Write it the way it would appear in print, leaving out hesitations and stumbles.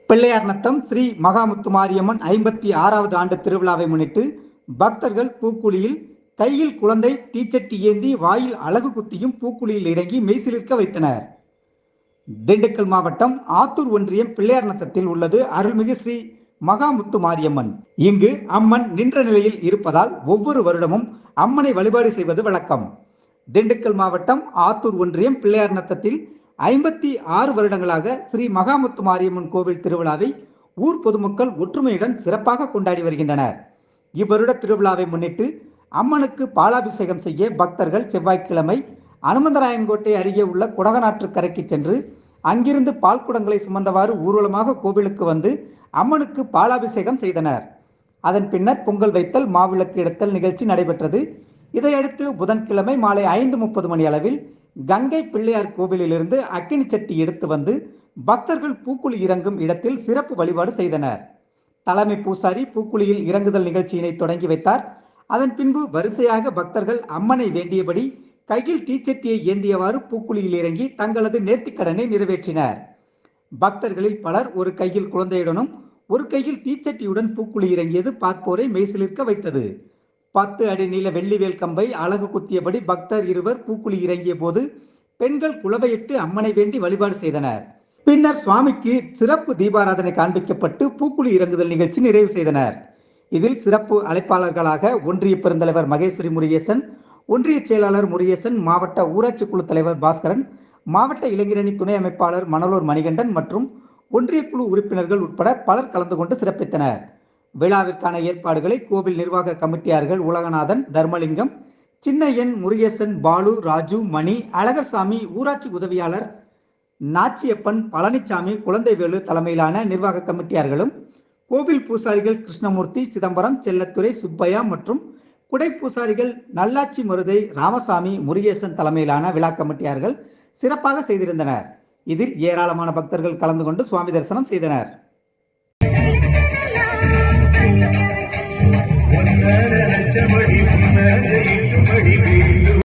பிள்ளையார் நத்தம் ஸ்ரீ மகாமுத்துமாரியம்மன் 56வது ஆண்டு திருவிழாவை முன்னிட்டு பக்தர்கள் பூக்குழியில் கையில் குழந்தை தீச்சட்டி ஏந்தி வாயில் அழகு குத்தியும் பூக்குழியில் இறங்கி மெய்சிலிர்க்க வைத்தனர். திண்டுக்கல் மாவட்டம் ஆத்தூர் ஒன்றியம் பிள்ளையார் நத்தத்தில் உள்ளது அருள்மிகு ஸ்ரீ மகாமுத்துமாரியம்மன். இங்கு அம்மன் நின்ற நிலையில் இருப்பதால் ஒவ்வொரு வருடமும் அம்மனை வழிபாடு செய்வது வழக்கம். திண்டுக்கல் மாவட்டம் ஆத்தூர் ஒன்றியம் பிள்ளையார் நத்தத்தில் 56 வருடங்களாக ஸ்ரீ மகாமுத்துமாரியம்மன் கோவில் திருவிழாவை ஊர் பொதுமக்கள் ஒற்றுமையுடன் சிறப்பாக கொண்டாடி வருகின்றனர். இவ்வருட திருவிழாவை முன்னிட்டு அம்மனுக்கு பாலாபிஷேகம் செய்ய பக்தர்கள் செவ்வாய்க்கிழமை அனுமந்தராயன்கோட்டை அருகே உள்ள குடகநாற்று கரைக்கு சென்று அங்கிருந்து பால் குடங்களை சுமந்தவாறு ஊர்வலமாக கோவிலுக்கு வந்து அம்மனுக்கு பாலாபிஷேகம் செய்தனர். அதன் பின்னர் பொங்கல் வைத்தல், மாவிளக்கு எடுத்தல் நிகழ்ச்சி நடைபெற்றது. இதையடுத்து புதன்கிழமை மாலை 5:30 மணி அளவில் கங்கை பிள்ளையார் கோவிலிலிருந்து அக்கினி சட்டி எடுத்து வந்து பக்தர்கள் பூக்குழி இறங்கும் இடத்தில் சிறப்பு வழிபாடு செய்தனர். தலைமை பூசாரி பூக்குழியில் இறங்குதல் நிகழ்ச்சியினை தொடங்கி வைத்தார். அதன் பின்பு வரிசையாக பக்தர்கள் அம்மனை வேண்டியபடி கையில் தீச்சட்டியை ஏந்தியவாறு பூக்குழியில் இறங்கி தங்களது நேர்த்திக்கடனை நிறைவேற்றினர். பக்தர்களில் பலர் ஒரு கையில் குழந்தையுடனும் ஒரு கையில் தீச்சட்டியுடன் பூக்குழி இறங்கியது பார்ப்போரை மெய்சிலிர்க்க வைத்தது. 10 அடி நீள வெள்ளிவேல் கம்பை அழகு குத்தியபடி பக்தர் இருவர் பூக்குழி இறங்கிய போது பெண்கள் குலவையிட்டு அம்மனை வேண்டி வழிபாடு செய்தனர். பின்னர் சுவாமிக்கு சிறப்பு தீபாராதனை காண்பிக்கப்பட்டு பூக்குழி இறங்குதல் நிகழ்ச்சி நிறைவு செய்தனர். இதில் சிறப்பு அழைப்பாளர்களாக ஒன்றிய பெருந்தலைவர் மகேஸ்வரி முருகேசன், ஒன்றிய செயலாளர் முருகேசன், மாவட்ட ஊராட்சி குழு தலைவர் பாஸ்கரன், மாவட்ட இளைஞரணி துணை அமைப்பாளர் மணலூர் மணிகண்டன் மற்றும் ஒன்றிய குழு உறுப்பினர்கள் உட்பட பலர் கலந்து கொண்டு சிறப்பித்தனர். விழாவிற்கான ஏற்பாடுகளை கோவில் நிர்வாக கமிட்டியார்கள் உலகநாதன், தர்மலிங்கம், சின்னையன், முருகேசன், பாலு, ராஜு, மணி, அழகர்சாமி, ஊராட்சி உதவியாளர் நாச்சியப்பன், பழனிசாமி, குழந்தைவேலு தலைமையிலான நிர்வாக கமிட்டியார்களும், கோவில் பூசாரிகள் கிருஷ்ணமூர்த்தி, சிதம்பரம், செல்லத்துறை, சுப்பையா மற்றும் குடை பூசாரிகள் நல்லாச்சி மருதை, ராமசாமி, முருகேசன் தலைமையிலான விழா கமிட்டியார்கள் சிறப்பாக செய்திருந்தனர். இதில் ஏராளமான பக்தர்கள் கலந்து கொண்டு சுவாமி தரிசனம் செய்தனர்.